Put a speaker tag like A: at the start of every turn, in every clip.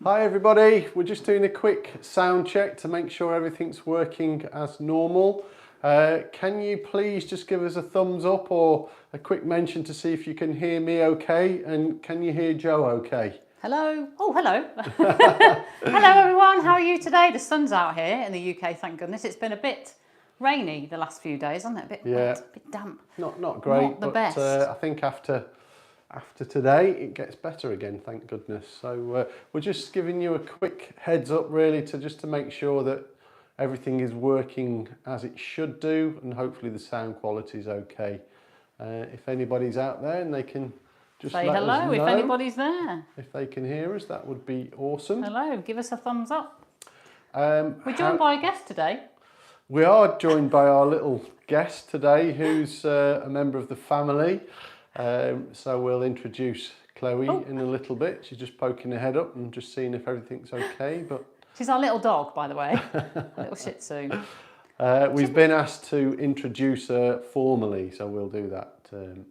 A: Hi everybody, we're just doing a quick sound check to make sure everything's working as normal. Can you please just give us a thumbs up or a quick mention to see if you can hear me okay, and can you hear Joe okay?
B: Hello. Oh, hello. Hello everyone, how are you today? The sun's out here in the UK, thank goodness. It's been a bit rainy the last few days, hasn't it? A bit wet, a bit damp.
A: Not great,
B: Not the best.
A: I think after today it gets better again, thank goodness. So we're just giving you a quick heads up really to make sure that everything is working as it should do, and hopefully the sound quality is okay. If anybody's out there and they can just
B: say
A: let
B: hello
A: us know
B: if anybody's there.
A: If they can hear us, that would be awesome.
B: Hello, give us a thumbs up. We're joined by a guest today.
A: We are joined by our little guest today, who's a member of the family. So we'll introduce Chloe in a little bit. She's just poking her head up and just seeing if everything's okay. But she's
B: our little dog, by the way, little Shih Tzu.
A: We've been asked to introduce her formally, so we'll do that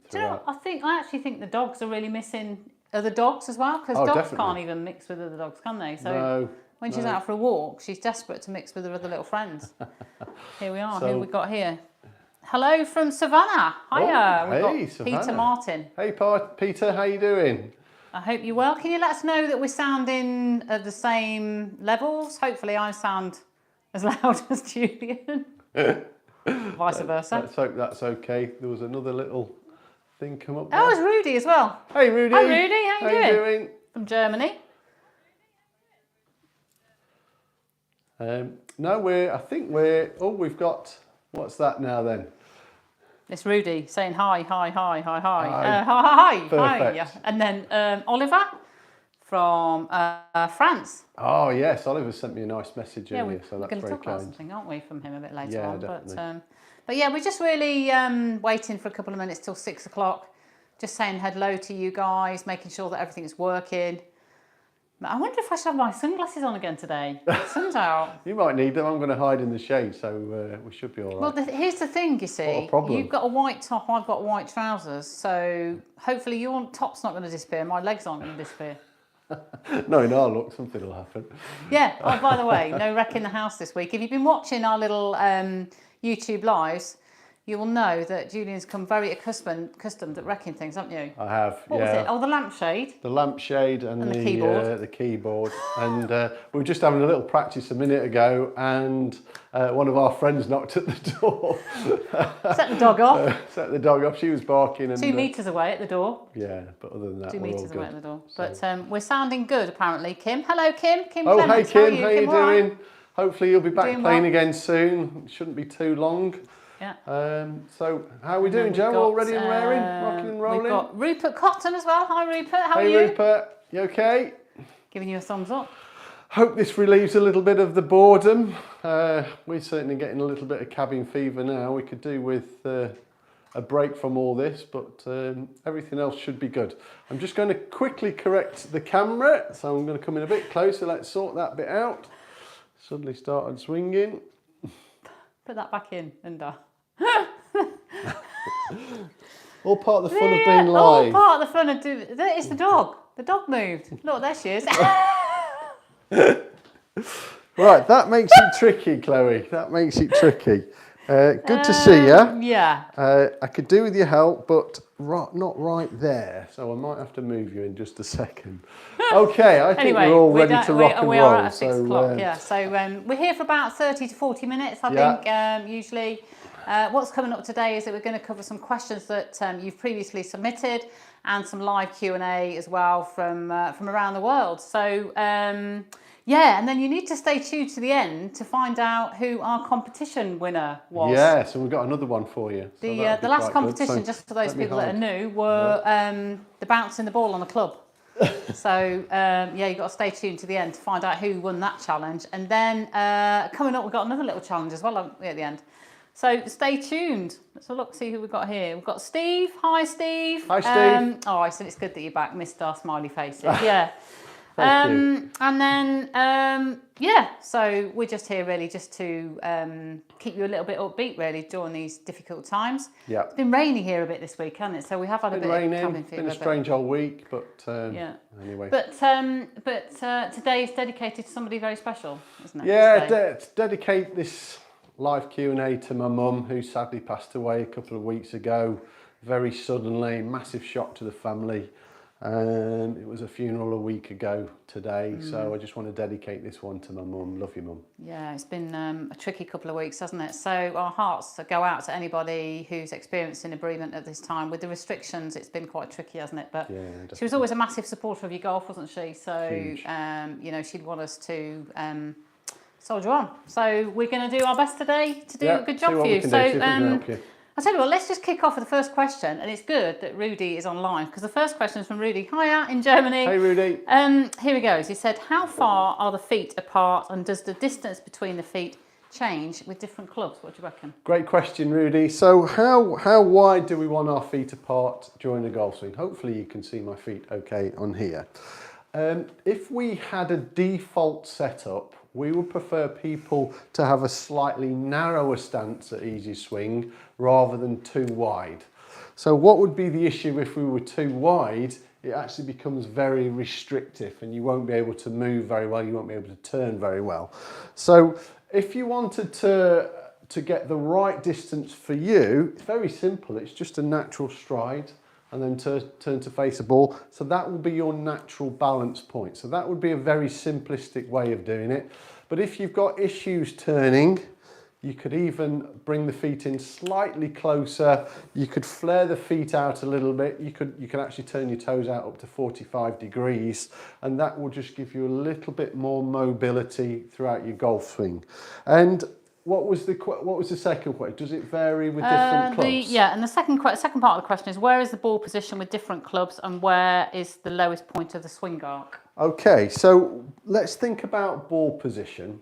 A: throughout.
B: I actually think the dogs are really missing other dogs as well, because dogs
A: definitely
B: can't even mix with other dogs, can they? So when she's out for a walk, she's desperate to mix with her other little friends. Here we are. Who we got here? Hello from Savannah. Hiya. We've got
A: Savannah.
B: Peter Martin.
A: Hey Peter, how you doing?
B: I hope you're well. Can you let us know that we're sounding at the same levels? Hopefully I sound as loud as Julian. Vice versa.
A: Let's hope that's okay. There was another little thing come up.
B: Oh, it's Rudy as well.
A: Hey Rudy.
B: Hi Rudy, how you
A: doing?
B: From Germany.
A: We've got, what's that now then?
B: It's Rudy saying hi.
A: Hi.
B: Hi. Yeah. And then Oliver from France.
A: Oh yes, Oliver sent me a nice message earlier, so that's very kind.
B: We're going to talk about something, aren't we, from him a bit later on.
A: Definitely.
B: But yeah, we're just really waiting for a couple of minutes till 6 o'clock. Just saying hello to you guys, making sure that everything's working. I wonder if I should have my sunglasses on again today. The sun's out.
A: You might need them. I'm going to hide in the shade, so we should be all right.
B: Well, here's the thing, you see.
A: What a problem.
B: You've got a white top, I've got white trousers, so hopefully your top's not going to disappear, my legs aren't going to disappear.
A: No, in our look, something will happen.
B: Yeah. Oh, by the way, no wreck in the house this week. If you've been watching our little YouTube lives, you will know that Julian's come very accustomed at wrecking things, haven't you?
A: I have.
B: What was it? Oh, the lampshade.
A: The lampshade and the
B: keyboard.
A: The keyboard. And we were just having a little practice a minute ago, and one of our friends knocked at the door.
B: Set the dog off.
A: Set the dog off. She was barking. And,
B: 2 metres away at the door.
A: Yeah, but other than that,
B: 2
A: we're
B: metres
A: all
B: away
A: good.
B: at the door.
A: So.
B: But we're sounding good, apparently. Kim. Hello, Kim. Kim
A: Oh,
B: Clements.
A: hey, Kim. How you doing?
B: Right?
A: Hopefully you'll be back
B: Doing
A: playing
B: well.
A: again soon. It shouldn't be too long.
B: Yeah.
A: So how are we doing, Joe? All ready and raring? Rocking and rolling?
B: We've got Rupert Cotton as well. Hi, Rupert. How are you?
A: Hey, Rupert. You okay?
B: Giving you a thumbs up.
A: Hope this relieves a little bit of the boredom. We're certainly getting a little bit of cabin fever now. We could do with a break from all this, but everything else should be good. I'm just going to quickly correct the camera, so I'm going to come in a bit closer. Let's sort that bit out. Suddenly started swinging.
B: Put that back in, Linda.
A: All part of the fun of being live.
B: All part of the fun of doing. It's the dog. The dog moved. Look, there she is.
A: Right, that makes it tricky, Chloe. That makes it tricky. Good to see you.
B: Yeah.
A: I could do with your help, but not right there. So I might have to move you in just a second. Okay, I think we're all ready to rock and roll.
B: We are at 6 o'clock, yeah. So we're here for about 30 to 40 minutes, I think, usually. What's coming up today is that we're going to cover some questions that you've previously submitted, and some live Q&A as well from around the world. So, yeah, and then you need to stay tuned to the end to find out who our competition winner was.
A: Yeah, so we've got another one for you. So
B: the last competition, so just for those people that are new, were the bouncing the ball on the club. So, yeah, you've got to stay tuned to the end to find out who won that challenge. And then coming up, we've got another little challenge as well at the end. So stay tuned. Let's have a look, see who we've got here. We've got Steve. Hi, Steve.
A: Hi, Steve.
B: Oh, I said it's good that you're back, Mr. Smiley Faces. Yeah.
A: Thank you.
B: And then, yeah, so we're just here really just to keep you a little bit upbeat really during these difficult times.
A: Yeah.
B: It's been rainy here a bit this week, hasn't it? So we have had a bit of cabin fever.
A: Been a strange old week, but
B: yeah.
A: Anyway.
B: But today is dedicated to somebody very special, isn't it?
A: Yeah, dedicate this live Q&A to my mum, who sadly passed away a couple of weeks ago, very suddenly, massive shock to the family. It was a funeral a week ago today, so I just want to dedicate this one to my mum. Love you, mum.
B: Yeah, it's been a tricky couple of weeks, hasn't it? So our hearts go out to anybody who's experiencing a bereavement at this time. With the restrictions, it's been quite tricky, hasn't it? But yeah, she was always a massive supporter of your golf, wasn't she? So, you know, she'd want us to soldier on. So we're going to do our best today to do a good job for you. So I'll tell you what, let's just kick off with the first question. And it's good that Rudy is online because the first question is from Rudy. Hiya, in Germany.
A: Hey, Rudy.
B: Here he goes. He said, how far are the feet apart and does the distance between the feet change with different clubs? What do you reckon?
A: Great question, Rudy. So how wide do we want our feet apart during the golf swing? Hopefully you can see my feet okay on here. If we had a default setup, we would prefer people to have a slightly narrower stance at easy swing rather than too wide. So what would be the issue if we were too wide? It actually becomes very restrictive and you won't be able to move very well, you won't be able to turn very well. So if you wanted to get the right distance for you, it's very simple. It's just a natural stride and then turn to face a ball. So that will be your natural balance point. So that would be a very simplistic way of doing it. But if you've got issues turning, you could even bring the feet in slightly closer. You could flare the feet out a little bit. You could actually turn your toes out up to 45 degrees, and that will just give you a little bit more mobility throughout your golf swing. And what was the second question? Does it vary with different clubs?
B: And the second part of the question is, where is the ball position with different clubs and where is the lowest point of the swing arc?
A: Okay, so let's think about ball position.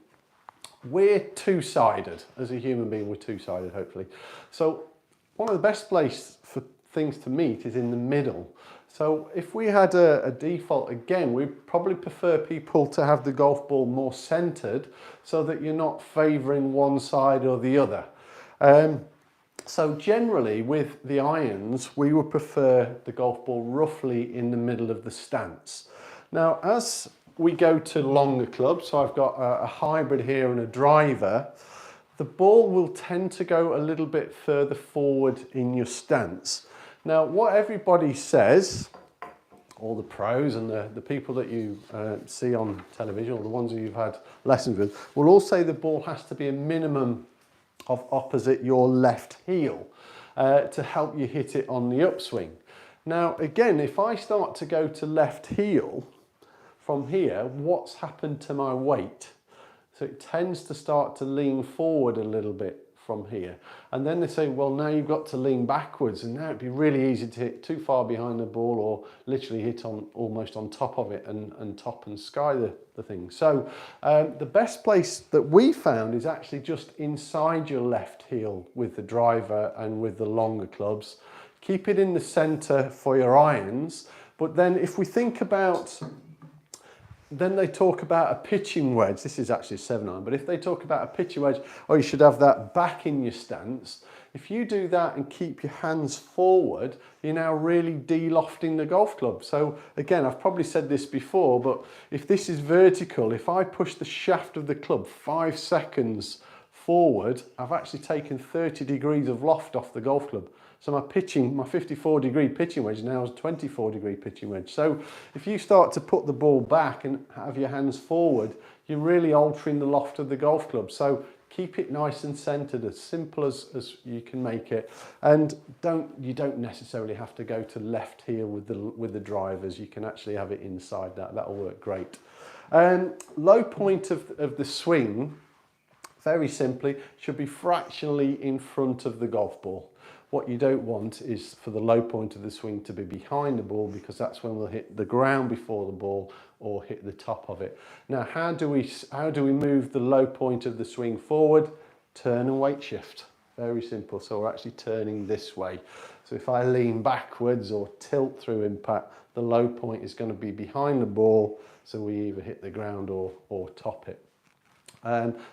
A: We're two-sided. As a human being, we're two-sided, hopefully. So one of the best places for things to meet is in the middle. So if we had a default, again, we'd probably prefer people to have the golf ball more centered so that you're not favoring one side or the other. So generally with the irons, we would prefer the golf ball roughly in the middle of the stance. Now, as we go to longer clubs, so I've got a hybrid here and a driver, the ball will tend to go a little bit further forward in your stance. Now, what everybody says, all the pros and the people that you see on television, or the ones that you've had lessons with, will all say the ball has to be a minimum of opposite your left heel to help you hit it on the upswing. Now, again, if I start to go to left heel from here, what's happened to my weight? So it tends to start to lean forward a little bit from here. And then they say, well, now you've got to lean backwards, and now it'd be really easy to hit too far behind the ball or literally hit on almost on top of it and top and sky the thing. So the best place that we found is actually just inside your left heel with the driver and with the longer clubs. Keep it in the center for your irons. But then if we think about, then they talk about a pitching wedge. This is actually a 7-iron, but if they talk about a pitching wedge, oh, you should have that back in your stance. If you do that and keep your hands forward, you're now really de-lofting the golf club. So again, I've probably said this before, but if this is vertical, if I push the shaft of the club 5 seconds forward, I've actually taken 30 degrees of loft off the golf club. So my 54-degree pitching wedge now is a 24-degree pitching wedge. So if you start to put the ball back and have your hands forward, you're really altering the loft of the golf club. So keep it nice and centered, as simple as you can make it. And you don't necessarily have to go to left heel with the drivers. You can actually have it inside that. That'll work great. Low point of the swing, very simply, should be fractionally in front of the golf ball. What you don't want is for the low point of the swing to be behind the ball, because that's when we'll hit the ground before the ball or hit the top of it. Now, how do we move the low point of the swing forward? Turn and weight shift. Very simple. So we're actually turning this way. So if I lean backwards or tilt through impact, the low point is going to be behind the ball, so we either hit the ground or top it.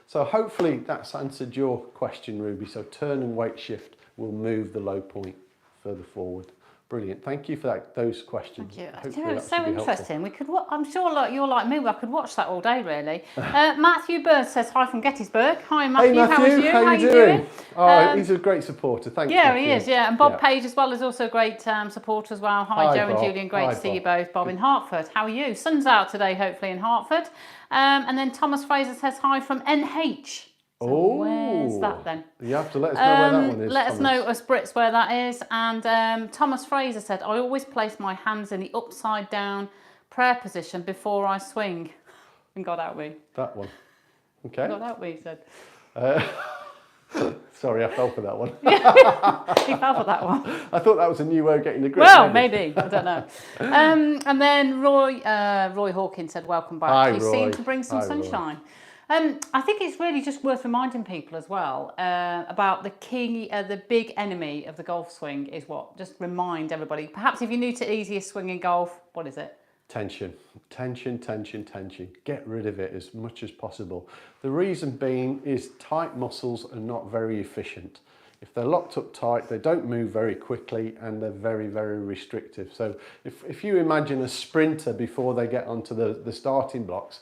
A: So hopefully that's answered your question, Ruby. So turn and weight shift will move the low point further forward. Brilliant. Thank you for those questions.
B: Thank you.
A: Hopefully
B: It's so interesting. We could. I'm sure, like you're like me. I could watch that all day, really. Matthew Bird says hi from Gettysburg. Hi, Matthew.
A: Hey, Matthew.
B: How are you?
A: How you doing? Oh, he's a great supporter. Thanks.
B: Yeah,
A: Matthew.
B: he is. Yeah, and Bob Page as well is also a great supporter as well. Hi, Joe
A: Bob.
B: and Julian. Great
A: Hi,
B: to see
A: Bob.
B: you both. Bob in Hertford. How are you? Sun's out today, hopefully in Hertford. And then Thomas Fraser says hi from NH. So where's that then?
A: You have to let us know where that one is.
B: Let us know, us Brits, where that is. And Thomas Fraser said, I always place my hands in the upside down prayer position before I swing. And God help me.
A: That one. Okay.
B: God help me, he said.
A: Sorry, I fell for that one.
B: He fell for that one.
A: I thought that was a new way of getting the grip.
B: Well, maybe. I don't know. And then Roy Hawkins said, welcome back.
A: Hi,
B: You
A: Roy.
B: seem to bring some
A: Hi, Roy.
B: sunshine. I think it's really just worth reminding people as well about the big enemy of the golf swing is what? Just remind everybody. Perhaps if you're new to easiest swing in golf, what is it?
A: Tension. Tension, tension, tension. Get rid of it as much as possible. The reason being is tight muscles are not very efficient. If they're locked up tight, they don't move very quickly and they're very, very restrictive. So if you imagine a sprinter before they get onto the starting blocks,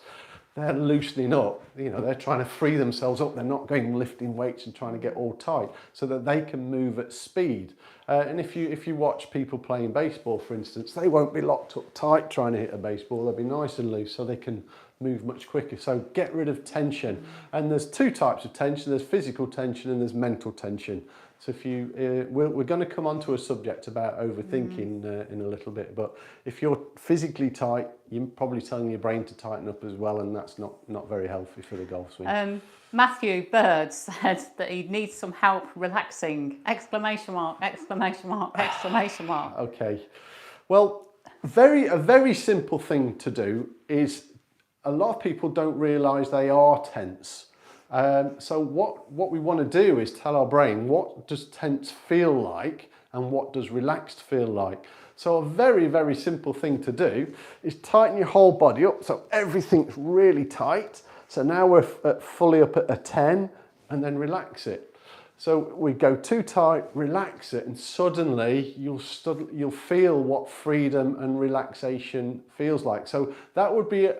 A: they're loosening up, you know, they're trying to free themselves up. They're not going lifting weights and trying to get all tight so that they can move at speed. And if you watch people playing baseball, for instance, they won't be locked up tight trying to hit a baseball. They'll be nice and loose so they can move much quicker. So get rid of tension. And there's two types of tension. There's physical tension and there's mental tension. So if you, we're going to come on to a subject about overthinking in a little bit, but if you're physically tight, you're probably telling your brain to tighten up as well, and that's not very healthy for the golf swing.
B: Matthew Bird said that he needs some help relaxing! Exclamation mark, exclamation mark, exclamation mark.
A: Okay, well, a very simple thing to do is a lot of people don't realise they are tense. So what we want to do is tell our brain, what does tense feel like and what does relaxed feel like? So a very simple thing to do is tighten your whole body up so everything's really tight. So now we're fully up at a 10 and then relax it. So we go too tight, relax it, and suddenly you'll feel what freedom and relaxation feels like. So that would be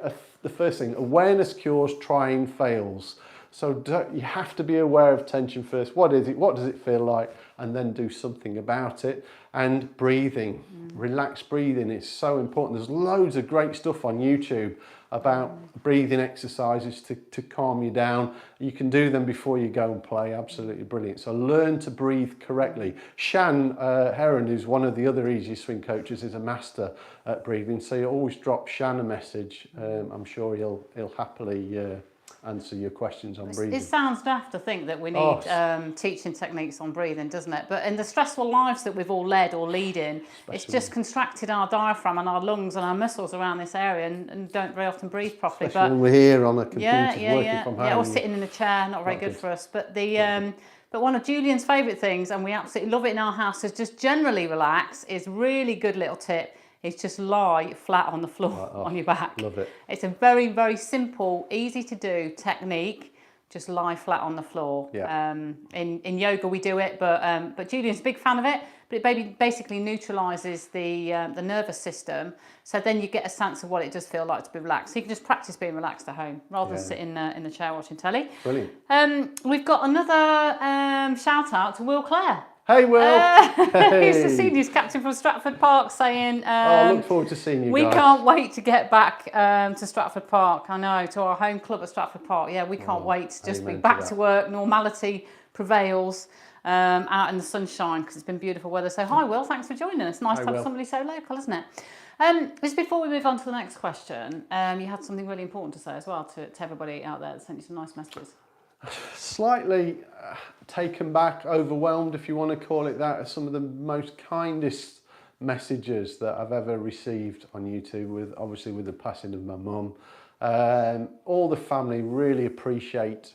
A: the first thing. Awareness cures, trying fails. So you have to be aware of tension first. What is it? What does it feel like? And then do something about it. And breathing, relaxed breathing is so important. There's loads of great stuff on YouTube about breathing exercises to calm you down. You can do them before you go and play. Absolutely brilliant. So learn to breathe correctly. Shan Heron, who's one of the other Easy Swing coaches, is a master at breathing. So you always drop Shan a message. I'm sure he'll happily answer your questions on breathing.
B: It sounds daft to think that we need teaching techniques on breathing, doesn't it? But in the stressful lives that we've all led or lead in, it's just contracted our diaphragm and our lungs and our muscles around this area and don't very often breathe properly.
A: Especially when we're here on a computer working from home.
B: Yeah, or sitting in a chair, not very good for us. But but one of Julian's favourite things, and we absolutely love it in our house, is just generally relax, is really good little tip. Is just lie flat on the floor on your back.
A: Love it.
B: It's a very simple, easy to do technique. Just lie flat on the floor.
A: Yeah.
B: In yoga we do it, but Julian's a big fan of it. But it basically neutralises the nervous system. So then you get a sense of what it does feel like to be relaxed. So you can just practice being relaxed at home rather than sitting in the chair watching telly.
A: Brilliant.
B: We've got another shout out to Will Clare.
A: Hey, Will.
B: He's the seniors captain from Stratford Park saying...
A: I look forward to seeing you
B: we
A: guys.
B: We can't wait to get back to Stratford Park. I know, to our home club at Stratford Park. Yeah, we can't wait to just be back to work. Normality prevails out in the sunshine because it's been beautiful weather. So hi, Will. Thanks for joining us. Nice to have somebody so local, isn't it? Just before we move on to the next question, you had something really important to say as well to everybody out there that sent you some nice messages.
A: Slightly taken back, overwhelmed, if you want to call it that, are some of the most kindest messages that I've ever received on YouTube, obviously with the passing of my mum. All the family really appreciate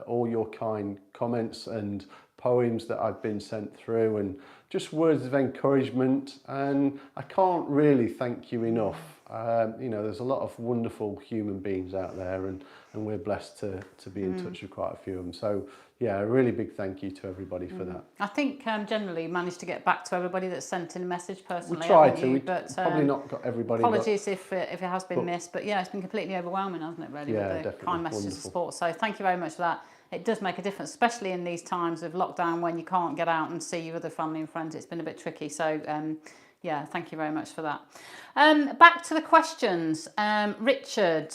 A: all your kind comments and poems that I've been sent through and just words of encouragement, and I can't really thank you enough. You know, there's a lot of wonderful human beings out there, and we're blessed to be in touch with quite a few of them. So yeah, a really big thank you to everybody for that.
B: I think generally managed to get back to everybody that sent in a message personally.
A: We tried to,
B: but
A: probably not got everybody.
B: Apologies if it has been missed, but yeah, it's been completely overwhelming, hasn't it, really,
A: Yeah,
B: with the
A: definitely.
B: kind messages
A: Wonderful.
B: of support. So thank you very much for that. It does make a difference, especially in these times of lockdown when you can't get out and see your other family and friends. It's been a bit tricky. So yeah, thank you very much for that. Back to the questions. Richard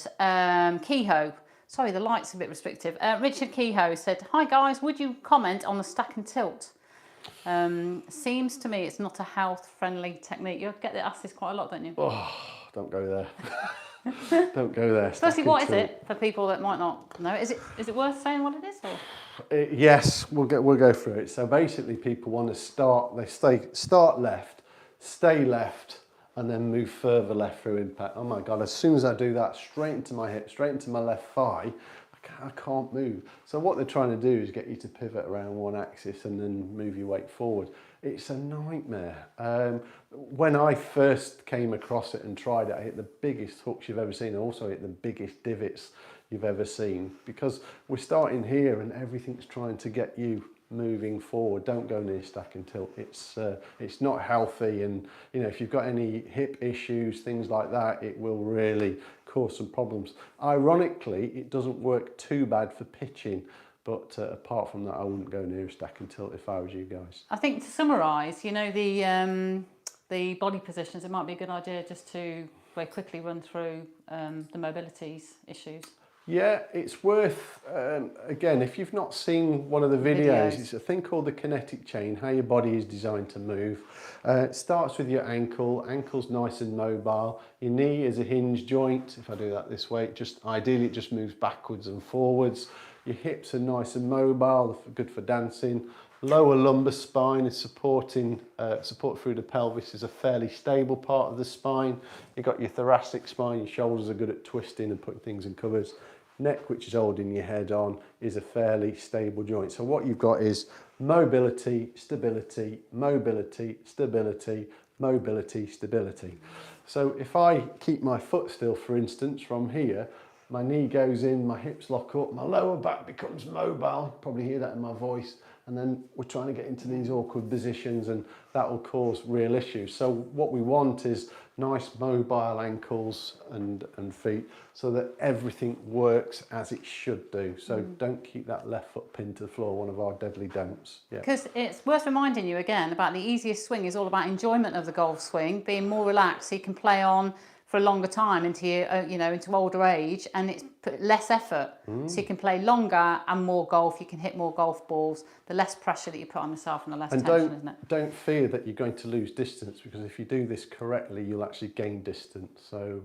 B: Kehoe. Sorry, the light's a bit restrictive. Richard Kehoe said, "Hi guys, would you comment on the stack and tilt? Seems to me it's not a health-friendly technique." You get asked this quite a lot, don't you?
A: Oh, don't go there. Don't go there.
B: Firstly, what is it for people that might not know? Is it worth saying what it is? Or?
A: Yes, we'll go through it. So basically, people want to start left, stay left, and then move further left through impact. Oh my God! As soon as I do that, straight into my hip, straight into my left thigh, I can't move. So what they're trying to do is get you to pivot around one axis and then move your weight forward. It's a nightmare. When I first came across it and tried it, I hit the biggest hooks you've ever seen. I also hit the biggest divots you've ever seen, because we're starting here and everything's trying to get you moving forward. Don't go near stack and tilt. It's not healthy, and you know, if you've got any hip issues, things like that, it will really cause some problems. Ironically, it doesn't work too bad for pitching, but apart from that, I wouldn't go near stack and tilt if I was you guys.
B: I think to summarise, you know, the body positions, it might be a good idea just to very quickly run through the mobilities issues.
A: Yeah, it's worth, again, if you've not seen one of the videos, it's a thing called the kinetic chain, how your body is designed to move. It starts with your ankle's nice and mobile. Your knee is a hinge joint. If I do that this way, ideally it just moves backwards and forwards. Your hips are nice and mobile, good for dancing. Lower lumbar spine is support through the pelvis is a fairly stable part of the spine. You've got your thoracic spine, your shoulders are good at twisting and putting things in covers. Neck, which is holding your head on, is a fairly stable joint. So what you've got is mobility, stability, mobility, stability, mobility, stability. So if I keep my foot still, for instance, from here, my knee goes in, my hips lock up, my lower back becomes mobile. Probably hear that in my voice. And then we're trying to get into these awkward positions, and that will cause real issues. So what we want is nice mobile ankles and feet, so that everything works as it should do. So don't keep that left foot pinned to the floor, one of our deadly don'ts.
B: Because it's worth reminding you again about the easiest swing is all about enjoyment of the golf swing, being more relaxed so you can play on for a longer time into your, into older age, and it's less effort. So you can play longer and more golf. You can hit more golf balls. The less pressure that you put on yourself, and the less tension, isn't it?
A: Don't fear that you're going to lose distance, because if you do this correctly, you'll actually gain distance. So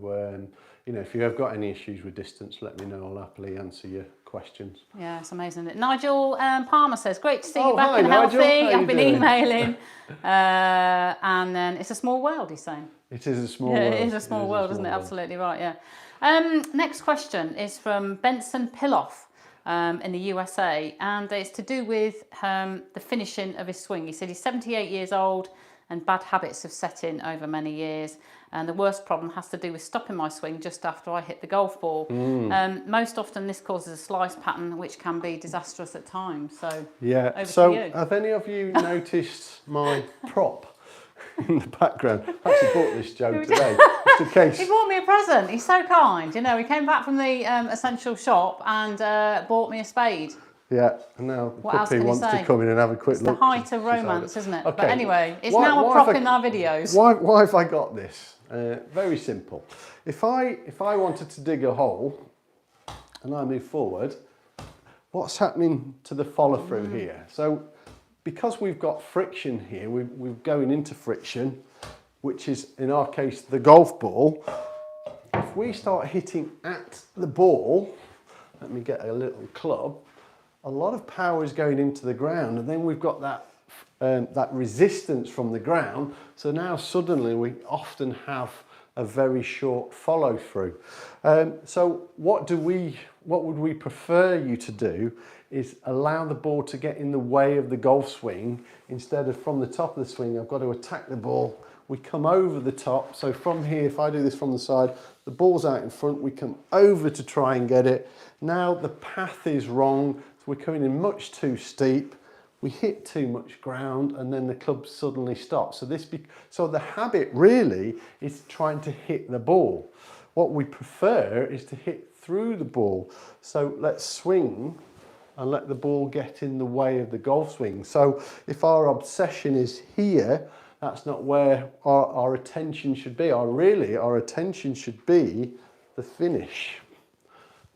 A: if you have got any issues with distance, let me know. I'll happily answer your questions.
B: Yeah, it's amazing. Nigel Palmer says, "Great to see you back
A: hi,
B: and
A: Nigel.
B: healthy.
A: How
B: I've been
A: you doing?"
B: emailing, and then it's a small world." He's saying.
A: It is a small world.
B: It is a small world, isn't it? Absolutely right, yeah. Next question is from Benson Piloff in the USA, and it's to do with the finishing of his swing. He said he's 78 years old and bad habits have set in over many years, and the worst problem has to do with stopping my swing just after I hit the golf ball. Most often this causes a slice pattern, which can be disastrous at times. So
A: yeah.
B: Over
A: So
B: to you.
A: have any of you noticed my prop in the background? I actually bought this, Joe, today, just in case.
B: He bought me a present. He's so kind. You know, he came back from the essential shop and bought me a spade.
A: Yeah, and now the
B: What else
A: puppy
B: can you
A: wants
B: say?
A: to come in and have a quick
B: It's
A: look.
B: the height of
A: She's had
B: romance, isn't it?
A: Okay.
B: But anyway, it's
A: Why
B: now a
A: have
B: prop
A: I-
B: in our videos.
A: Why have I got this? Very simple. If I wanted to dig a hole and I move forward, what's happening to the follow through here? So because we've got friction here, we're going into friction, which is in our case the golf ball. If we start hitting at the ball, let me get a little club, a lot of power is going into the ground, and then we've got that resistance from the ground. So now suddenly we often have a very short follow through. So what do we what would we prefer you to do is allow the ball to get in the way of the golf swing instead of from the top of the swing. I've got to attack the ball. We come over the top. So from here, if I do this from the side, the ball's out in front. We come over to try and get it. Now the path is wrong. So we're coming in much too steep. We hit too much ground and then the club suddenly stops. So the habit really is trying to hit the ball. What we prefer is to hit through the ball. So let's swing and let the ball get in the way of the golf swing. So if our obsession is here, that's not where our attention should be. Our attention should be the finish.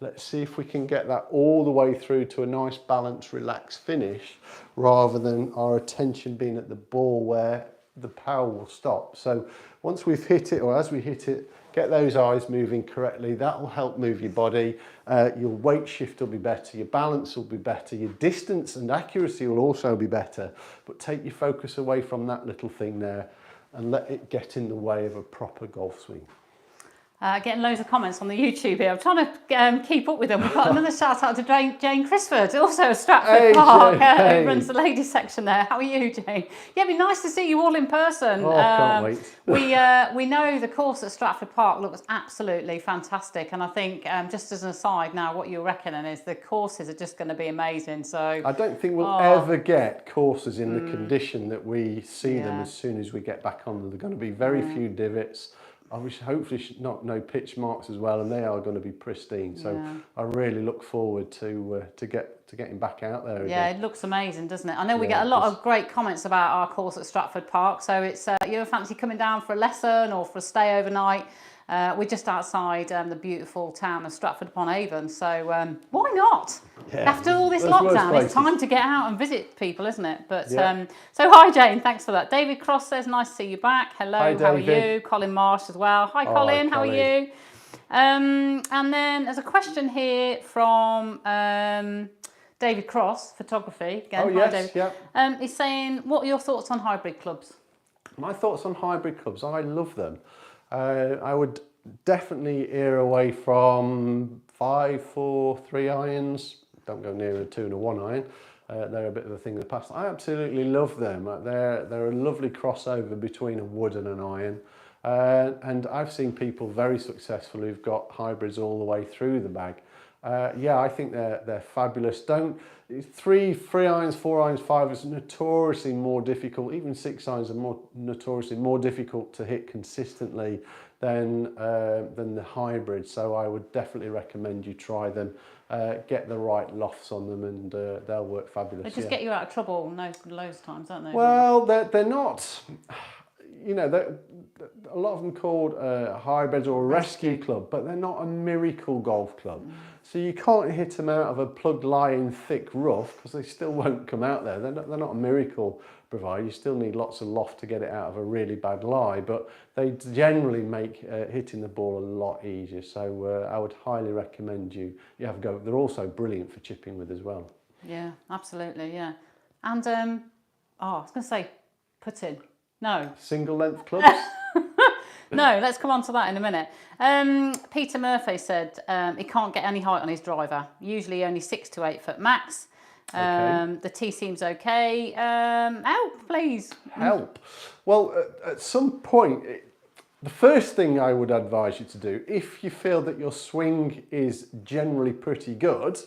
A: Let's see if we can get that all the way through to a nice, balanced, relaxed finish, rather than our attention being at the ball where the power will stop. So once we've hit it, or as we hit it, get those eyes moving correctly. That will help move your body. Your weight shift will be better. Your balance will be better. Your distance and accuracy will also be better. But take your focus away from that little thing there and let it get in the way of a proper golf swing.
B: Getting loads of comments on the YouTube here. I'm trying to keep up with them. We've got another shout out to Jane Crisford, also at Stratford Park, who runs the ladies section there. How are you, Jane? Yeah, it'd be nice to see you all in person.
A: Oh, can't wait.
B: We know the course at Stratford Park looks absolutely fantastic, and I think just as an aside now, what you're reckoning is the courses are just going to be amazing. So
A: I don't think we'll ever get courses in the condition that we see them as soon as we get back on them. There are going to be very few divots. I wish, hopefully, no pitch marks as well, and they are going to be pristine. So I really look forward to getting back out there again.
B: Yeah, it looks amazing, doesn't it? I know we get a lot of great comments about our course at Stratford Park. So it's you ever fancy coming down for a lesson or for a stay overnight? We're just outside the beautiful town of Stratford upon Avon, so why not? Yeah. After all this lockdown, it's time to get out and visit people, isn't it? But so hi Jane, thanks for that. David Cross says, nice to see you back. Hello,
A: hi,
B: how are you? Colin Marsh as well. Hi Colin, how are you? And then there's a question here from David Cross, photography. Again, hi David. Yeah. He's saying, what are your thoughts on hybrid clubs?
A: My thoughts on hybrid clubs, I love them. I would definitely err away from 5, 4, 3 irons. Don't go near a 2 and a 1 iron. They're a bit of a thing of the past. I absolutely love them. They're a lovely crossover between a wood and an iron. And I've seen people very successful who've got hybrids all the way through the bag. Yeah, I think they're fabulous. 3 irons, 4 irons, 5 is notoriously more difficult. Even 6 irons are notoriously more difficult to hit consistently than the hybrid. So I would definitely recommend you try them. Get the right lofts on them, and they'll work fabulous.
B: They just get you out of trouble loads of times, don't they?
A: Well, they're not. You know, a lot of them called hybrids or a rescue club, but they're not a miracle golf club. So you can't hit them out of a plugged lie in thick rough, because they still won't come out there. They're not a miracle provider. You still need lots of loft to get it out of a really bad lie, but they generally make hitting the ball a lot easier. So I would highly recommend you have a go. They're also brilliant for chipping with as well. Yeah,
B: absolutely, yeah. And I was going to say putting. No.
A: Single length clubs?
B: No, let's come on to that in a minute. Peter Murphy said he can't get any height on his driver, usually only 6 to 8 foot max. The tee seems okay. Help, please.
A: Help. Well, at some point, the first thing I would advise you to do, if you feel that your swing is generally pretty good,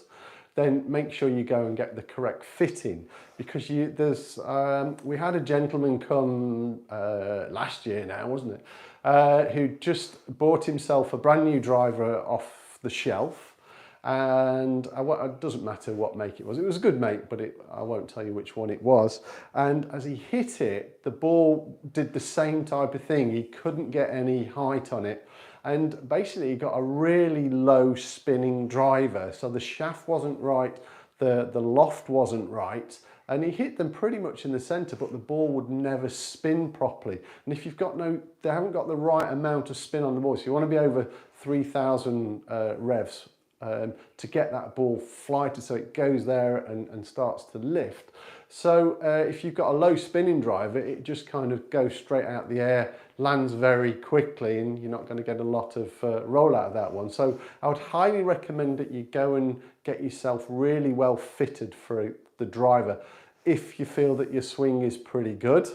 A: then make sure you go and get the correct fitting, because we had a gentleman come last year now, wasn't it, who just bought himself a brand new driver off the shelf, and it doesn't matter what make it was. It was a good make, but I won't tell you which one it was. And as he hit it, the ball did the same type of thing. He couldn't get any height on it. And basically he got a really low spinning driver. So the shaft wasn't right, the loft wasn't right, and he hit them pretty much in the center, but the ball would never spin properly. And if they haven't got the right amount of spin on the ball, so you want to be over 3,000 revs to get that ball flighted so it goes there and starts to lift. So if you've got a low spinning driver, it just kind of goes straight out the air, lands very quickly, and you're not going to get a lot of roll out of that one. So I would highly recommend that you go and get yourself really well fitted for the driver if you feel that your swing is pretty good.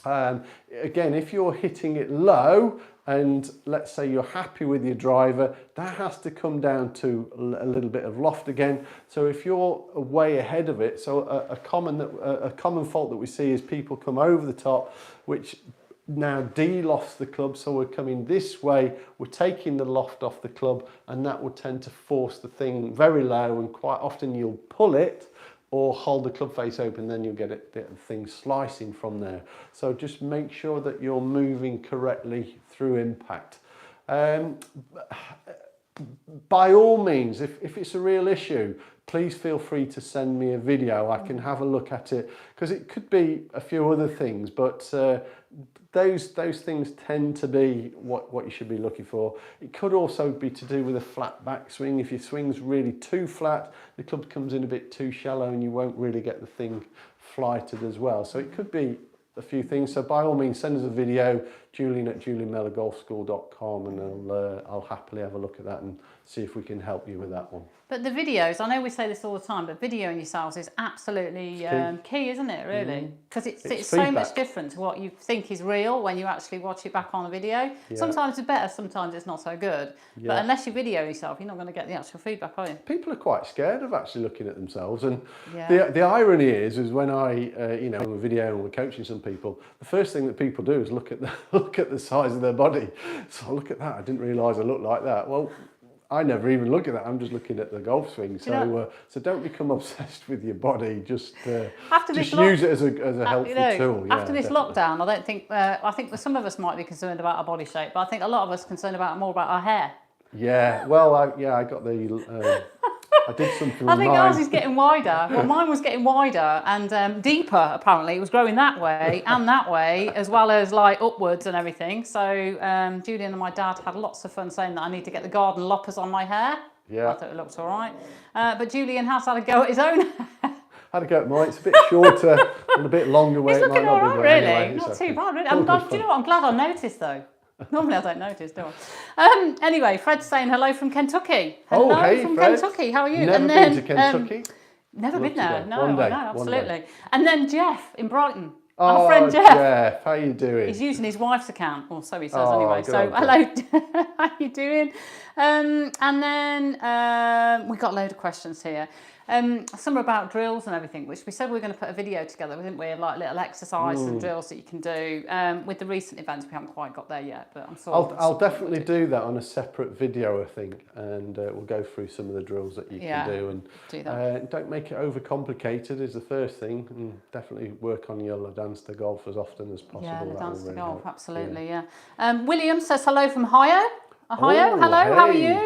A: Again, if you're hitting it low and let's say you're happy with your driver, that has to come down to a little bit of loft again. So if you're way ahead of it, so a common fault that we see is people come over the top, which now de-lofts the club. So we're coming this way, we're taking the loft off the club, and that will tend to force the thing very low, and quite often you'll pull it or hold the club face open, then you'll get a bit of things slicing from there. So just make sure that you're moving correctly through impact. By all means, if it's a real issue, please feel free to send me a video. I can have a look at it, because it could be a few other things, but those things tend to be what you should be looking for. It could also be to do with a flat backswing. If your swing's really too flat, the club comes in a bit too shallow and you won't really get the thing flighted as well. So it could be a few things. So by all means, send us a video, julian@julianmellorgolfschool.com, and I'll happily have a look at that and see if we can help you with that one.
B: But the videos, I know we say this all the time, but videoing yourselves is absolutely key, isn't it, really? Because it's so much different to what you think is real when you actually watch it back on a video. Yeah. Sometimes it's better, sometimes it's not so good. Yeah. But unless you video yourself, you're not going to get the actual feedback, are you?
A: People are quite scared of actually looking at themselves. And the irony is when I, when we're videoing and we're coaching some people, the first thing that people do is look at the size of their body. So look at that, I didn't realise I looked like that. Well, I never even look at that. I'm just looking at the golf swing. So, so don't become obsessed with your body. Just use it as a helpful tool. Yeah,
B: after this lockdown, I don't think. I think some of us might be concerned about our body shape, but I think a lot of us are concerned more about our hair.
A: Yeah. Well, I got the. I did something.
B: I think ours is getting wider. Well, mine was getting wider and deeper. Apparently, it was growing that way and that way, as well as like upwards and everything. So Julian and my dad had lots of fun saying that I need to get the garden loppers on my hair. Yeah, I thought it looked all right. But Julian has had a go at his own hair.
A: Had a go at mine. It's a bit shorter and a bit longer.
B: It's looking all right, really.
A: Anyway,
B: not too bad, really. Do you know what? I'm glad I noticed though. Normally I don't notice, do I? Anyway, Fred's saying hello from Kentucky. Hello from
A: Fred.
B: Kentucky. How are you?
A: Never been to Kentucky.
B: Never been there. No,
A: one day,
B: no, absolutely. And then Jeff in Brighton.
A: Oh,
B: our friend Jeff.
A: Jeff, how you doing?
B: He's using his wife's account, or so he says anyway. So hello, how you doing? And then we got a load of questions here. Some are about drills and everything, which we said we were going to put a video together, didn't we? Like little exercises and drills that you can do. With the recent events, we haven't quite got there yet, but I'm sure
A: I'll definitely do that on a separate video, I think, and we'll go through some of the drills that you can do. And
B: do that.
A: Don't make it overcomplicated is the first thing, and definitely work on your dance to golf as often as possible.
B: Yeah, the dance to golf,
A: help.
B: absolutely, yeah. William says hello from Ohio. Ohio, hello, how are you?
A: How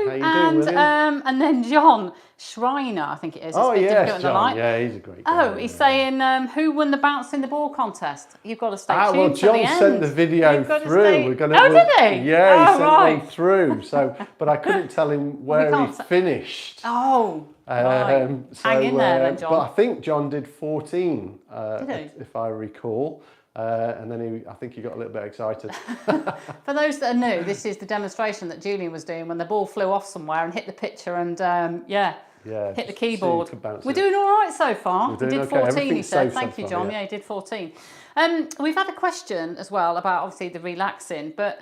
A: you doing,
B: and then John Schreiner, I think it is.
A: Oh, yes, John. Yeah, he's a great guy.
B: Oh, he's saying, who won the bouncing the ball contest? You've got to stay tuned
A: well,
B: to
A: John
B: the end.
A: sent the video through.
B: Did he?
A: Yeah, he sent one through. So, but I couldn't tell him where he finished.
B: Oh, right. Hang in there then, John.
A: But I think John did 14,
B: did he?
A: if I recall. And then I think he got a little bit excited.
B: For those that are new, this is the demonstration that Julian was doing when the ball flew off somewhere and hit the pitcher and hit the keyboard. We're doing all right so far. He did 14, he said. Thank you, John. Yeah, he did 14. We've had a question as well about obviously the relaxing, but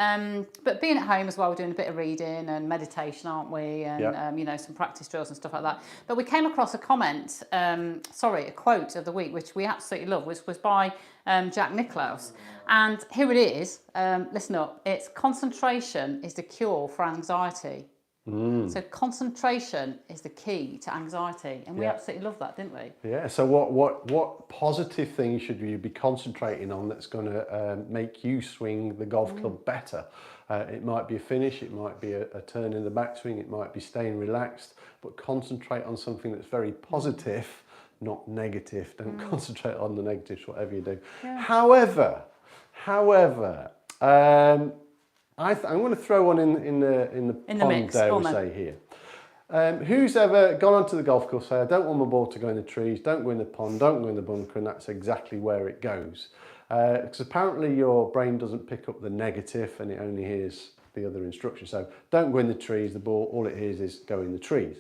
B: being at home as well, we're doing a bit of reading and meditation, aren't we? And some practice drills and stuff like that. But we came across a comment, a quote of the week, which we absolutely love, which was by Jack Nicklaus. And here it is. Listen up. It's concentration is the cure for anxiety. So concentration is the key to anxiety, and we absolutely love that, didn't we?
A: Yeah. So what positive thing should you be concentrating on that's going to make you swing the golf club better? It might be a finish, it might be a turn in the backswing, it might be staying relaxed, but concentrate on something that's very positive, not negative. Don't concentrate on the negatives, whatever you do. Yeah. However. I'm going to throw one in the pond,
B: mix,
A: dare we say here. Who's ever gone onto the golf course, say, I don't want my ball to go in the trees, don't go in the pond, don't go in the bunker, and that's exactly where it goes. Because apparently your brain doesn't pick up the negative and it only hears the other instruction. So don't go in the trees, the ball, all it hears is go in the trees.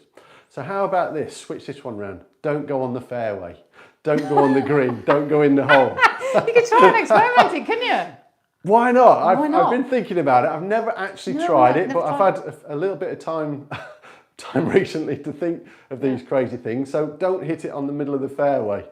A: So how about this? Switch this one round. Don't go on the fairway. Don't go on the green. Don't go in the hole.
B: You could try and experiment it, couldn't you?
A: Why not?
B: Why not?
A: I've been thinking about it. I've never actually tried it, but I've had a little bit of time recently to think of these crazy things. So don't hit it on the middle of the fairway.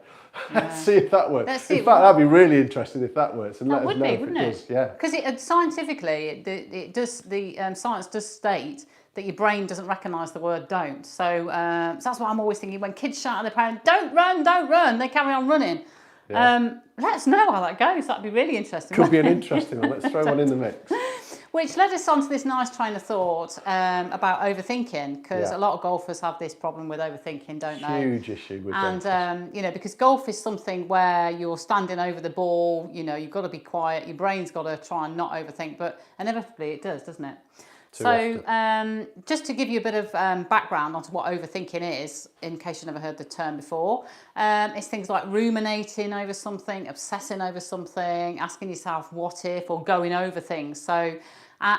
A: Let's see if that works. In fact, that'd be really interesting if that works, and let us know if it does. Yeah,
B: because scientifically, it does. The science does state that your brain doesn't recognise the word "don't." So that's what I'm always thinking when kids shout at their parents, "Don't run, don't run!" They carry on running. Yeah. Let us know how that goes. That'd be really interesting.
A: Could be an interesting one. Let's throw one in the mix.
B: Which led us on to this nice train of thought about overthinking, because a lot of golfers have this problem with overthinking, don't they?
A: Huge issue with
B: And, you know, because golf is something where you're standing over the ball, you know, you've got to be quiet, your brain's got to try and not overthink, but inevitably it does, doesn't it? Just to give you a bit of background onto what overthinking is, in case you've never heard the term before, it's things like ruminating over something, obsessing over something, asking yourself what if, or going over things. So,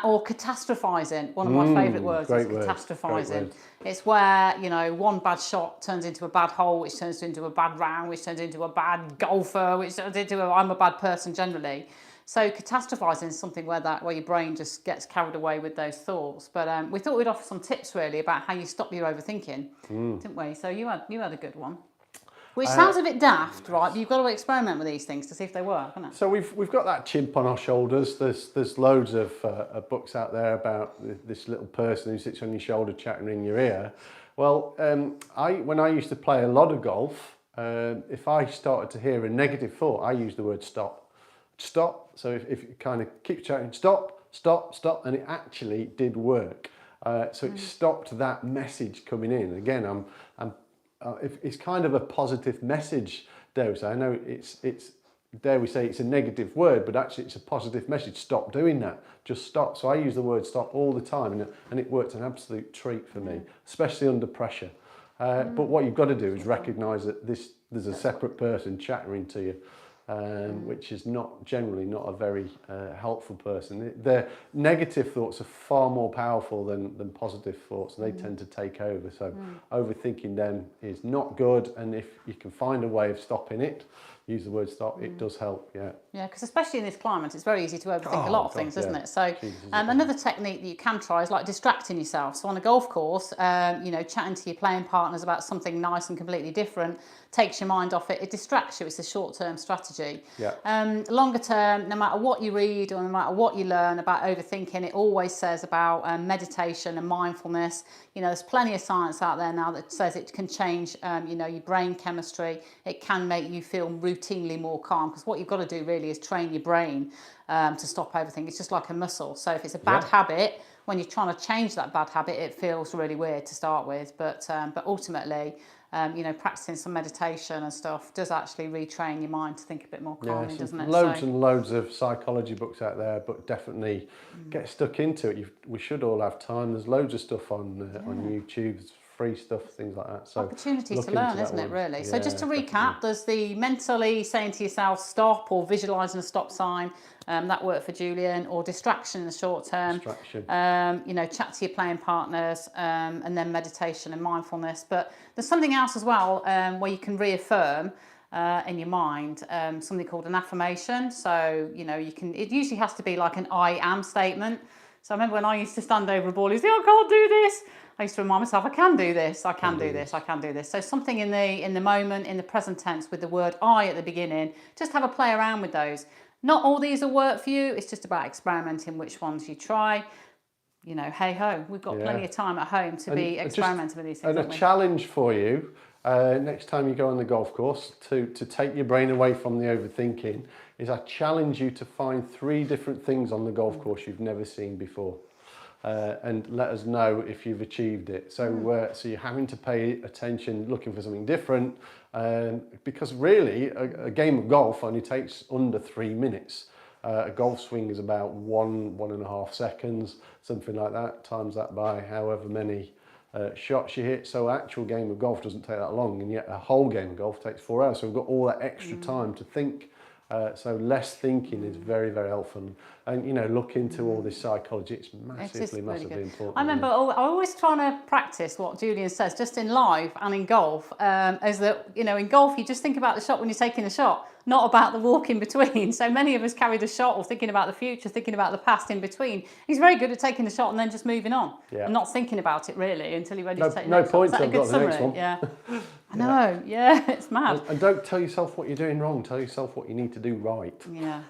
B: or catastrophizing. One of my favourite words is catastrophizing. It's where, you know, one bad shot turns into a bad hole, which turns into a bad round, which turns into a bad golfer, which turns into I'm a bad person generally. So catastrophizing is something where your brain just gets carried away with those thoughts. But we thought we'd offer some tips really about how you stop your overthinking, didn't we? So you had a good one, which sounds a bit daft, right? But you've got to experiment with these things to see if they work, haven't it?
A: So we've got that chimp on our shoulders. There's loads of books out there about this little person who sits on your shoulder chatting in your ear. Well, when I used to play a lot of golf, if I started to hear a negative thought, I used the word stop. Stop. So if it kind of keeps chatting, stop, stop, stop, and it actually did work. So it stopped that message coming in. Again, it's kind of a positive message, dare we say. I know it's dare we say it's a negative word, but actually it's a positive message. Stop doing that. Just stop. So I use the word stop all the time, and it worked an absolute treat for me, especially under pressure. But what you've got to do is recognise that there's a separate person chattering to you. Which is generally not a very helpful person. Their negative thoughts are far more powerful than positive thoughts, and they tend to take over. So overthinking them is not good, and if you can find a way of stopping it, use the word stop, it does help,
B: Yeah, because especially in this climate, it's very easy to overthink a lot of things, isn't it? So another technique that you can try is like distracting yourself. So on a golf course, you know, chatting to your playing partners about something nice and completely different takes your mind off it. It distracts you. It's a short-term strategy. Longer term, no matter what you read or no matter what you learn about overthinking, it always says about meditation and mindfulness. You know, there's plenty of science out there now that says it can change, you know, your brain chemistry. It can make you feel routinely more calm, because what you've got to do really is train your brain to stop overthinking. It's just like a muscle. So if it's a bad habit, when you're trying to change that bad habit, it feels really weird to start with. But ultimately, you know, practicing some meditation and stuff does actually retrain your mind to think a bit more calmly, doesn't it?
A: Loads and loads of psychology books out there, but definitely get stuck into it. We should all have time. There's loads of stuff on YouTube. There's free stuff, things like that. So
B: opportunity to learn, isn't it, really? Yeah, so just to recap, there's the mentally saying to yourself stop, or visualising a stop sign. That worked for Julian. Or distraction in the short term. You know, chat to your playing partners, and then meditation and mindfulness. But there's something else as well where you can reaffirm in your mind something called an affirmation. So, you know, it usually has to be like an I am statement. So I remember when I used to stand over a ball and say, I can't do this. I used to remind myself, I can do this, I can do this, I can do this. So something in the moment, in the present tense with the word I at the beginning, just have a play around with those. Not all these will work for you. It's just about experimenting which ones you try. You know, hey ho, we've got plenty of time at home to be experimenting with these things.
A: And a challenge for you, next time you go on the golf course, to take your brain away from the overthinking, is I challenge you to find 3 different things on the golf course you've never seen before. And let us know if you've achieved it. So, so you're having to pay attention, looking for something different, because really a game of golf only takes under 3 minutes. A golf swing is about 1.5 seconds, something like that. Times that by however many shots you hit. So an actual game of golf doesn't take that long, and yet a whole game of golf takes 4 hours. So we've got all that extra time to think. So less thinking is very, very helpful. And, you know, look into all this psychology. It's massively important.
B: I remember I always trying to practice what Julian says, just in life and in golf, is that, you know, in golf, you just think about the shot when you're taking the shot, not about the walk in between. So many of us carry the shot or thinking about the future, thinking about the past in between. He's very good at taking the shot and then just moving on and not thinking about it really until you're ready to take the next one. Is that a good summary? Yeah. I know, yeah, it's mad.
A: And don't tell yourself what you're doing wrong, tell yourself what you need to do right.
B: Yeah.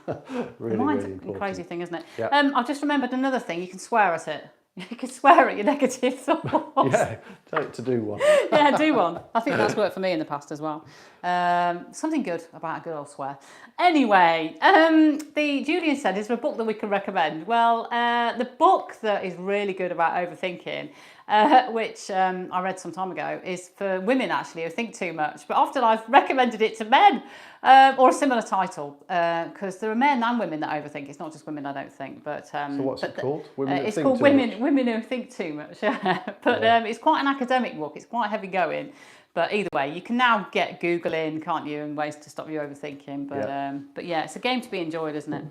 A: Really,
B: Mine's
A: really
B: a
A: important.
B: crazy thing, isn't it?
A: Yeah.
B: I've just remembered another thing, you can swear at it. You can swear at your negative thoughts.
A: Yeah, tell it to do one.
B: Yeah, do one. I think that's worked for me in the past as well. Something good about a good old swear. Anyway, Julian said, is there a book that we can recommend? Well, the book that is really good about overthinking, which I read some time ago, is for women actually who think too much. But often I've recommended it to men, or a similar title, because there are men and women that overthink. It's not just women, I don't think. But so
A: what's it called?
B: It's called Women Who Think Too Much. But it's quite an academic book. It's quite heavy going. But either way, you can now get Googling, can't you, and ways to stop you overthinking. But yeah, it's a game to be enjoyed, isn't it?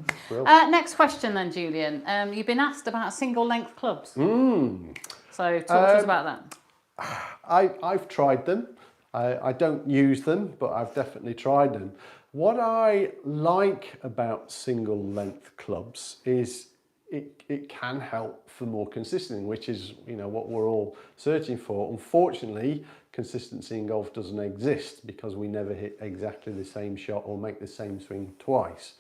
B: Next question then, Julian. You've been asked about single length clubs. So talk to us about that.
A: I've tried them. I don't use them, but I've definitely tried them. What I like about single length clubs is it can help for more consistency, which is, you know, what we're all searching for. Unfortunately, consistency in golf doesn't exist because we never hit exactly the same shot or make the same swing twice.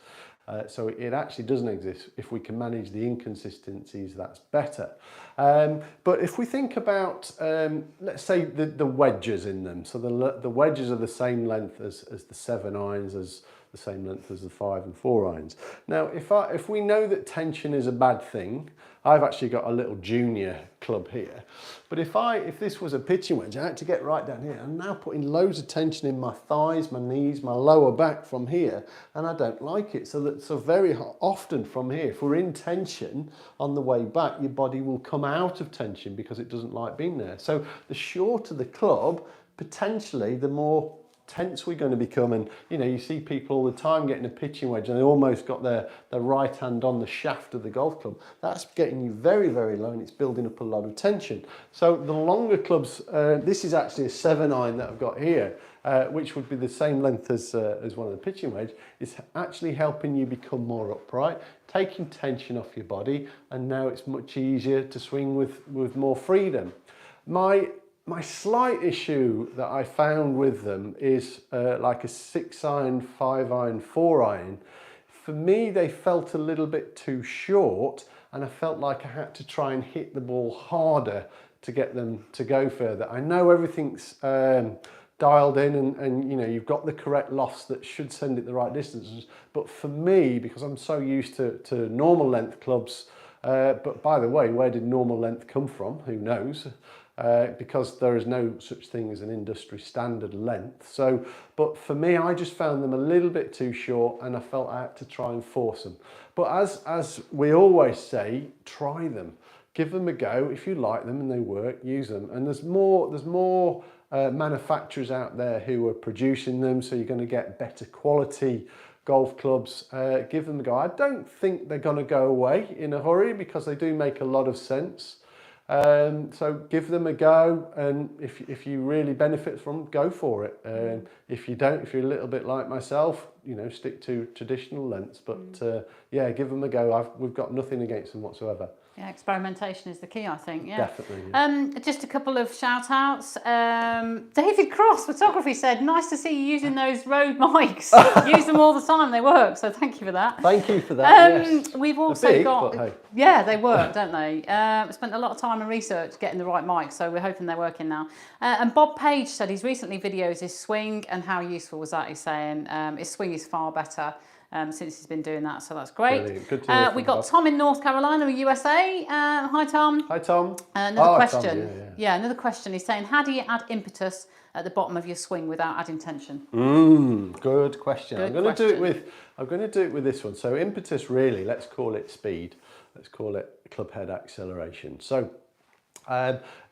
A: So it actually doesn't exist. If we can manage the inconsistencies, that's better. But if we think about, let's say the wedges in them. So the wedges are the same length as the 7 irons, as the same length as the 5 and 4 irons. Now, if we know that tension is a bad thing, I've actually got a little junior club here. But if this was a pitching wedge, I had to get right down here. I'm now putting loads of tension in my thighs, my knees, my lower back from here, and I don't like it. So very often from here, if we're in tension on the way back, your body will come out of tension because it doesn't like being there. So the shorter the club, potentially the more tense we're going to become. And you know, you see people all the time getting a pitching wedge and they almost got their right hand on the shaft of the golf club. That's getting you very, very low, and it's building up a lot of tension. So the longer clubs, this is actually a 7 iron that I've got here, which would be the same length as one of the pitching wedge, is actually helping you become more upright, taking tension off your body, and now it's much easier to swing with more freedom. My slight issue that I found with them is like a 6 iron, 5 iron, 4 iron. For me, they felt a little bit too short, and I felt like I had to try and hit the ball harder to get them to go further. I know everything's dialed in and you know, you've got the correct lofts that should send it the right distances, but for me, because I'm so used to normal length clubs, but by the way, where did normal length come from? Who knows? Because there is no such thing as an industry standard length. So, but for me, I just found them a little bit too short, and I felt I had to try and force them. But as we always say, try them, give them a go. If you like them and they work, use them. And there's more manufacturers out there who are producing them, so you're going to get better quality golf clubs. Give them a go. I don't think they're going to go away in a hurry because they do make a lot of sense. So give them a go, and if you really benefit from them, go for it. If you don't, if you're a little bit like myself, you know, stick to traditional lengths. But yeah, give them a go. We've got nothing against them whatsoever.
B: Yeah, experimentation is the key, I think. Yeah,
A: definitely. Yeah.
B: Just a couple of shout outs. David Cross Photography said, nice to see you using those Rode mics. Use them all the time, they work. So thank you for that.
A: Thank you for that. Yes.
B: We've also
A: They're big,
B: got,
A: but hey.
B: Yeah, they work, don't they? We spent a lot of time and research getting the right mic, so we're hoping they're working now. And Bob Page said he's recently videos his swing, and how useful was that? He's saying his swing is far better since he's been doing that, so that's great.
A: Brilliant. Good to hear
B: we got
A: Bob.
B: Tom in North Carolina, USA. Hi, Tom.
A: Hi, Tom.
B: Another question.
A: Tom,
B: yeah, another question. He's saying, how do you add impetus at the bottom of your swing without adding tension?
A: Good question. I'm going to do it with this one. So impetus, really, let's call it speed. Let's call it club head acceleration. So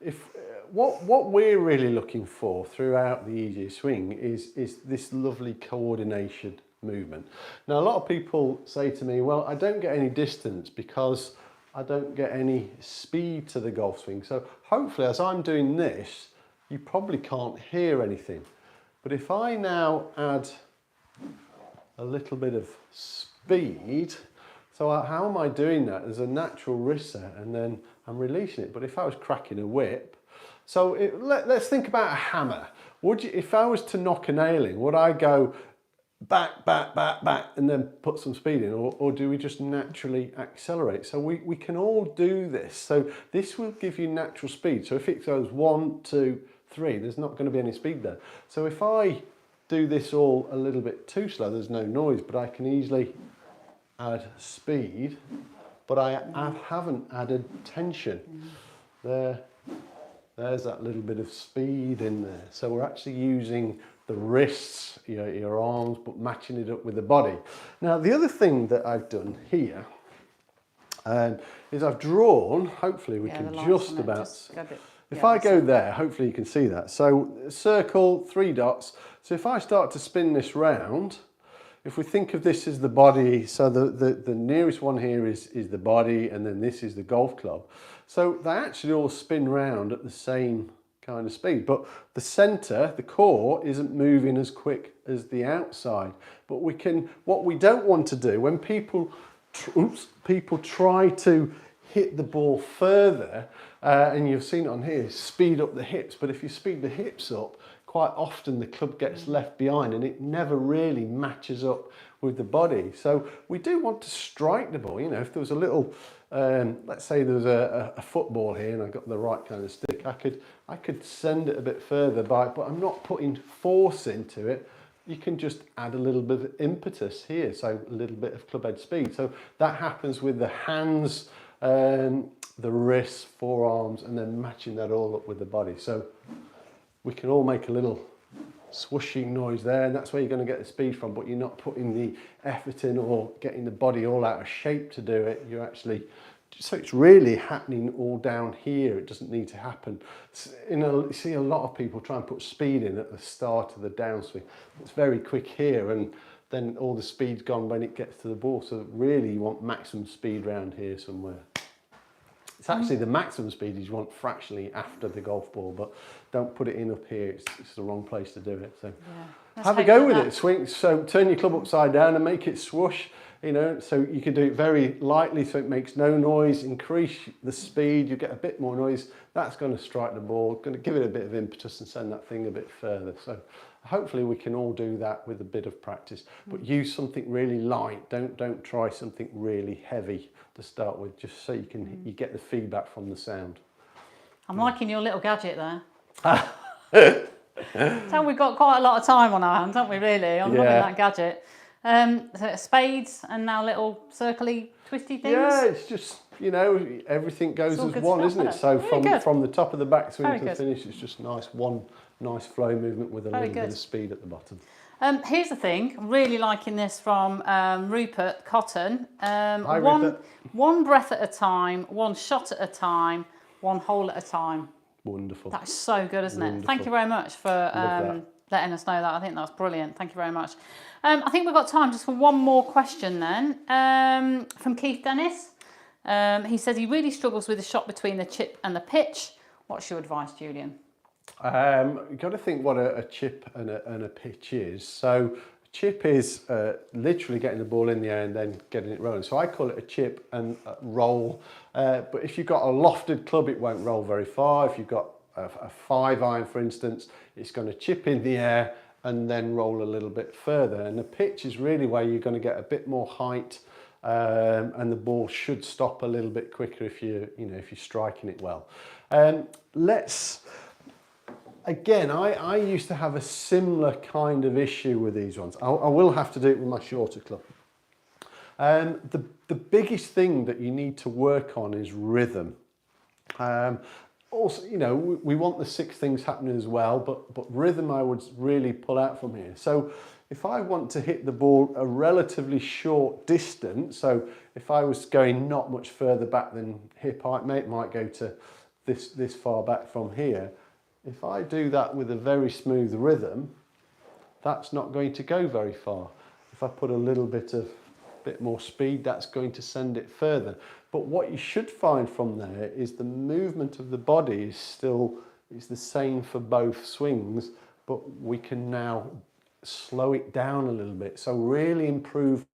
A: if what we're really looking for throughout the easier swing is this lovely coordination movement. Now, a lot of people say to me, well, I don't get any distance because I don't get any speed to the golf swing. So hopefully as I'm doing this, you probably can't hear anything. But if I now add a little bit of speed, so how am I doing that? There's a natural wrist set and then I'm releasing it. But if I was cracking a whip, so let's think about a hammer. If I was to knock a nail in, would I go back, back, back, back, and then put some speed in, or do we just naturally accelerate? So we can all do this. So this will give you natural speed. So if it goes 1, 2, 3, there's not going to be any speed there. So if I do this all a little bit too slow, there's no noise, but I can easily add speed, but I haven't added tension. There's that little bit of speed in there. So we're actually using the wrists, your arms, but matching it up with the body. Now, the other thing that I've done here is I've drawn, hopefully we can just about, if I go there, hopefully you can see that. So circle, 3 dots. So if I start to spin this round, if we think of this as the body, so the nearest one here is the body, and then this is the golf club. So they actually all spin round at the same kind of speed, but the center, the core, isn't moving as quick as the outside. But what we don't want to do when people try to hit the ball further, and you've seen it on here, speed up the hips. But if you speed the hips up, quite often the club gets left behind and it never really matches up with the body. So we do want to strike the ball. If there was a little, let's say there was a football here and I got the right kind of stick, I could send it a bit further but I'm not putting force into it. You can just add a little bit of impetus here, so a little bit of club head speed. So that happens with the hands, the wrists, forearms, and then matching that all up with the body. So we can all make a little swooshing noise there, and that's where you're going to get the speed from, but you're not putting the effort in or getting the body all out of shape to do it. You're actually, so it's really happening all down here. It doesn't need to happen. You see a lot of people try and put speed in at the start of the downswing. It's very quick here, and then all the speed's gone when it gets to the ball. So really you want maximum speed round here somewhere. It's actually the maximum speed you want fractionally after the golf ball, but don't put it in up here. It's the wrong place to do it. So have a go with it. Swing. So turn your club upside down and make it swoosh. So you can do it very lightly so it makes no noise. Increase the speed, you get a bit more noise. That's going to strike the ball, going to give it a bit of impetus and send that thing a bit further. So hopefully we can all do that with a bit of practice, but use something really light. Don't try something really heavy to start with, just so you get the feedback from the sound.
B: I'm liking your little gadget there. So we've got quite a lot of time on our hands, haven't we, really? I'm loving that gadget. So spades and now little circly twisty things. Yeah,
A: it's just, everything goes as one, isn't it? So from the top of the backswing to the finish, it's just one nice flow movement with a little bit of speed at the bottom.
B: Here's the thing, I'm really liking this from Rupert Cotton.
A: Hi, Rupert.
B: One breath at a time, one shot at a time, one hole at a time.
A: Wonderful.
B: That's so good, isn't it? Thank you very much for letting us know that. I think that's brilliant. Thank you very much. I think we've got time just for one more question then. From Keith Dennis. He says he really struggles with the shot between the chip and the pitch. What's your advice, Julian?
A: You've got to think what a chip and a pitch is. So a chip is literally getting the ball in the air and then getting it rolling. So I call it a chip and a roll. But if you've got a lofted club, it won't roll very far. If you've got a 5-iron, for instance, it's going to chip in the air and then roll a little bit further. And the pitch is really where you're going to get a bit more height, and the ball should stop a little bit quicker if you're striking it well. Again, I used to have a similar kind of issue with these ones. I will have to do it with my shorter club. The biggest thing that you need to work on is rhythm. Also, we want the 6 things happening as well, but rhythm I would really pull out from here. So if I want to hit the ball a relatively short distance, so if I was going not much further back than hip height, it might go to this far back from here. If I do that with a very smooth rhythm, that's not going to go very far. If I put a little bit more speed, that's going to send it further. But what you should find from there is the movement of the body is the same for both swings, but we can now slow it down a little bit. So really improve